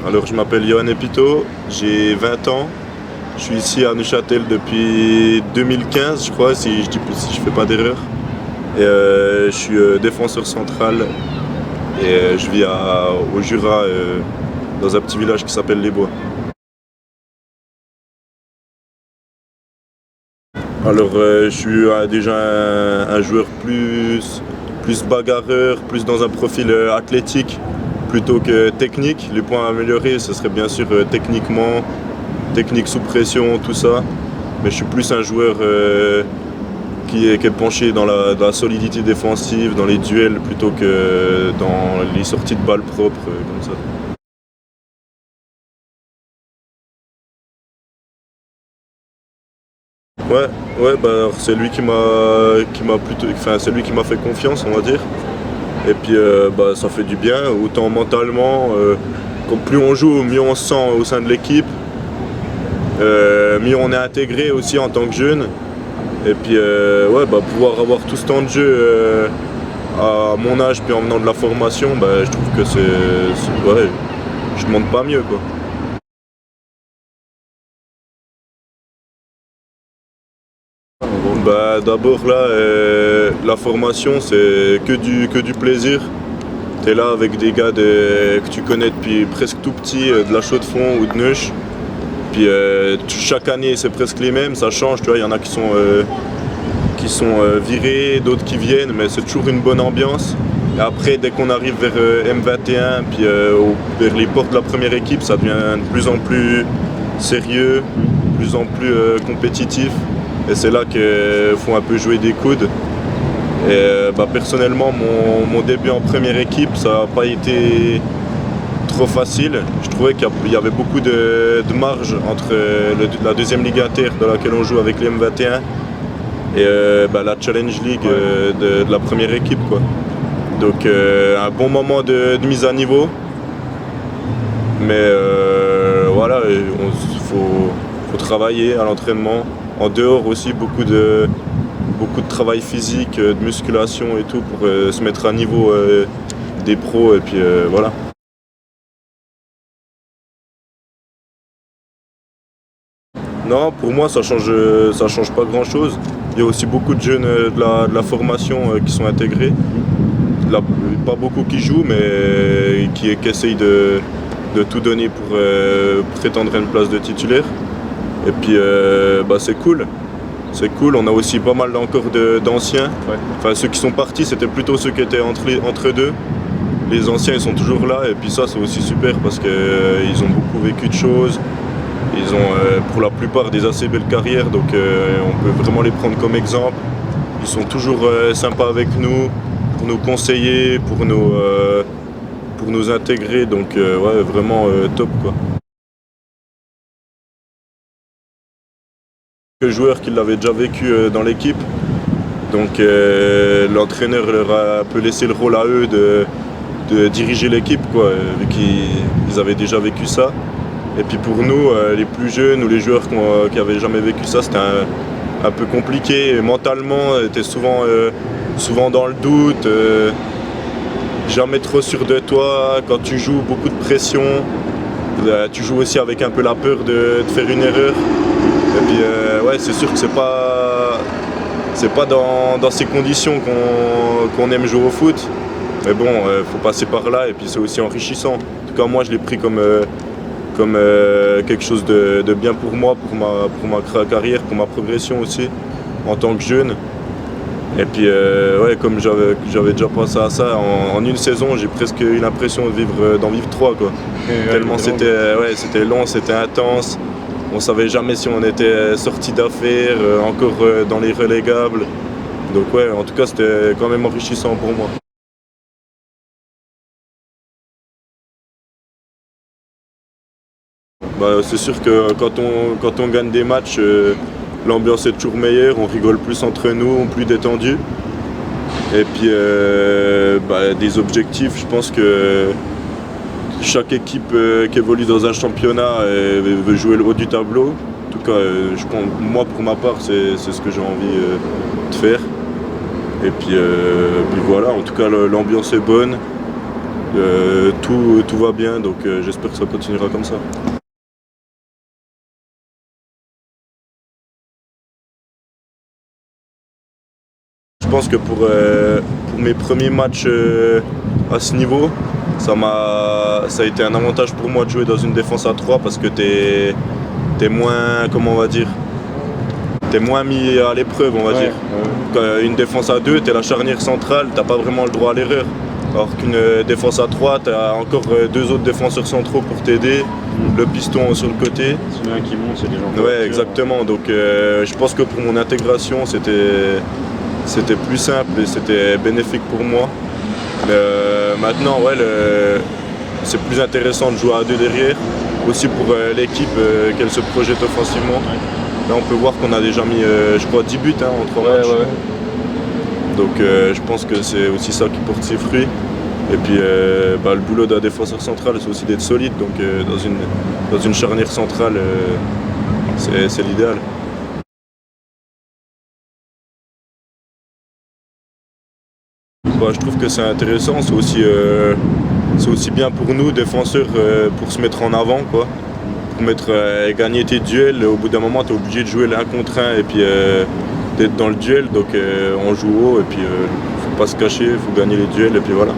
Alors je m'appelle Yohan Epito, j'ai 20 ans. Je suis ici à Neuchâtel depuis 2015 je crois, si je fais pas d'erreur. Et je suis défenseur central et je vis au Jura, dans un petit village qui s'appelle Les Bois. Alors je suis déjà un joueur plus bagarreur, plus dans un profil athlétique plutôt que technique. Les points à améliorer, ce serait bien sûr technique sous pression, tout ça. Mais je suis plus un joueur qui est penché dans la solidité défensive, dans les duels, plutôt que dans les sorties de balles propres, comme ça. Ouais, ouais, bah alors c'est lui c'est lui qui m'a fait confiance, on va dire. Et puis bah, ça fait du bien, autant mentalement, plus on joue, mieux on se sent au sein de l'équipe, mieux on est intégré aussi en tant que jeune. Et puis ouais, bah, pouvoir avoir tout ce temps de jeu à mon âge, puis en venant de la formation, bah, je trouve que ouais, je demande pas mieux, quoi. Bah, d'abord là, la formation c'est que du plaisir. T'es là avec des gars que tu connais depuis presque tout petit, de la Chaux-de-Fonds ou de Neuch. Puis chaque année c'est presque les mêmes, ça change, tu vois, il y en a qui sont virés, d'autres qui viennent, mais c'est toujours une bonne ambiance. Et après, dès qu'on arrive vers M21, puis vers les portes de la première équipe, ça devient de plus en plus sérieux, de plus en plus compétitif. Et c'est là qu'il faut un peu jouer des coudes. Et bah, personnellement, mon début en première équipe, ça n'a pas été trop facile. Je trouvais qu'il y avait beaucoup de marge entre la deuxième Ligue Inter dans laquelle on joue avec les M21 et bah, la Challenge League de la première équipe, quoi. Donc un bon moment de mise à niveau. Mais voilà, faut travailler à l'entraînement. En dehors aussi, beaucoup de travail physique, de musculation et tout pour se mettre à niveau des pros et puis voilà. Non, pour moi ça change pas grand chose. Il y a aussi beaucoup de jeunes de la formation qui sont intégrés. Pas beaucoup qui jouent mais qui essayent de tout donner pour prétendre à une place de titulaire. Et puis bah, c'est cool. C'est cool, on a aussi pas mal encore d'anciens. Ouais. Enfin, ceux qui sont partis, c'était plutôt ceux qui étaient entre deux. Les anciens, ils sont toujours là, et puis ça, c'est aussi super parce qu'ils ont beaucoup vécu de choses. Ils ont pour la plupart des assez belles carrières, donc on peut vraiment les prendre comme exemple. Ils sont toujours sympas avec nous, pour nous conseiller, pour nous intégrer, donc ouais, vraiment top, quoi. Joueurs qui l'avaient déjà vécu dans l'équipe. Donc l'entraîneur leur a un peu laissé le rôle à eux de diriger l'équipe, quoi, vu qu'ils avaient déjà vécu ça. Et puis pour nous, les plus jeunes ou les joueurs qui n'avaient jamais vécu ça, c'était un peu compliqué. Et mentalement, était souvent dans le doute, jamais trop sûr de toi. Quand tu joues, beaucoup de pression. Tu joues aussi avec un peu la peur de faire une erreur. Et puis ouais, c'est sûr que c'est pas dans ces conditions qu'on aime jouer au foot. Mais bon, faut passer par là et puis c'est aussi enrichissant. En tout cas, moi je l'ai pris comme quelque chose de bien pour moi, pour ma carrière, pour ma progression aussi en tant que jeune. Et puis ouais, comme j'avais déjà pensé à ça, en une saison, j'ai presque eu l'impression d'en vivre trois, quoi. Tellement c'était long, c'était intense. On savait jamais si on était sorti d'affaires, encore dans les relégables. Donc ouais, en tout cas, c'était quand même enrichissant pour moi. Bah, c'est sûr que quand on gagne des matchs, l'ambiance est toujours meilleure, on rigole plus entre nous, plus détendu. Et puis bah, des objectifs, je pense que chaque équipe qui évolue dans un championnat veut jouer le haut du tableau. En tout cas, moi pour ma part, c'est ce que j'ai envie de faire. Et puis voilà, en tout cas l'ambiance est bonne. Tout va bien, donc j'espère que ça continuera comme ça. Je pense que pour mes premiers matchs à ce niveau, ça a été un avantage pour moi de jouer dans une défense à 3 parce que t'es moins, comment on va dire, t'es moins mis à l'épreuve, on va dire. Une défense à 2, t'es la charnière centrale, t'as pas vraiment le droit à l'erreur. Alors qu'une défense à 3, t'as encore 2 autres défenseurs centraux pour t'aider, le piston sur le côté. S'il y en a un qui monte, c'est des gens. Ouais, exactement. Donc je pense que pour mon intégration, c'était plus simple et c'était bénéfique pour moi. Maintenant, ouais, c'est plus intéressant de jouer à 2 derrière, aussi pour l'équipe qu'elle se projette offensivement. Là, on peut voir qu'on a déjà mis, je crois, 10 buts en 3 matchs. Donc je pense que c'est aussi ça qui porte ses fruits. Et puis le boulot d'un défenseur central, c'est aussi d'être solide. Donc dans une charnière centrale, c'est l'idéal. Je trouve que c'est intéressant, c'est aussi bien pour nous, défenseurs, pour se mettre en avant, quoi. Pour gagner tes duels. Au bout d'un moment, tu es obligé de jouer l'un contre un et puis d'être dans le duel. Donc on joue haut et puis faut pas se cacher, il faut gagner les duels et puis voilà.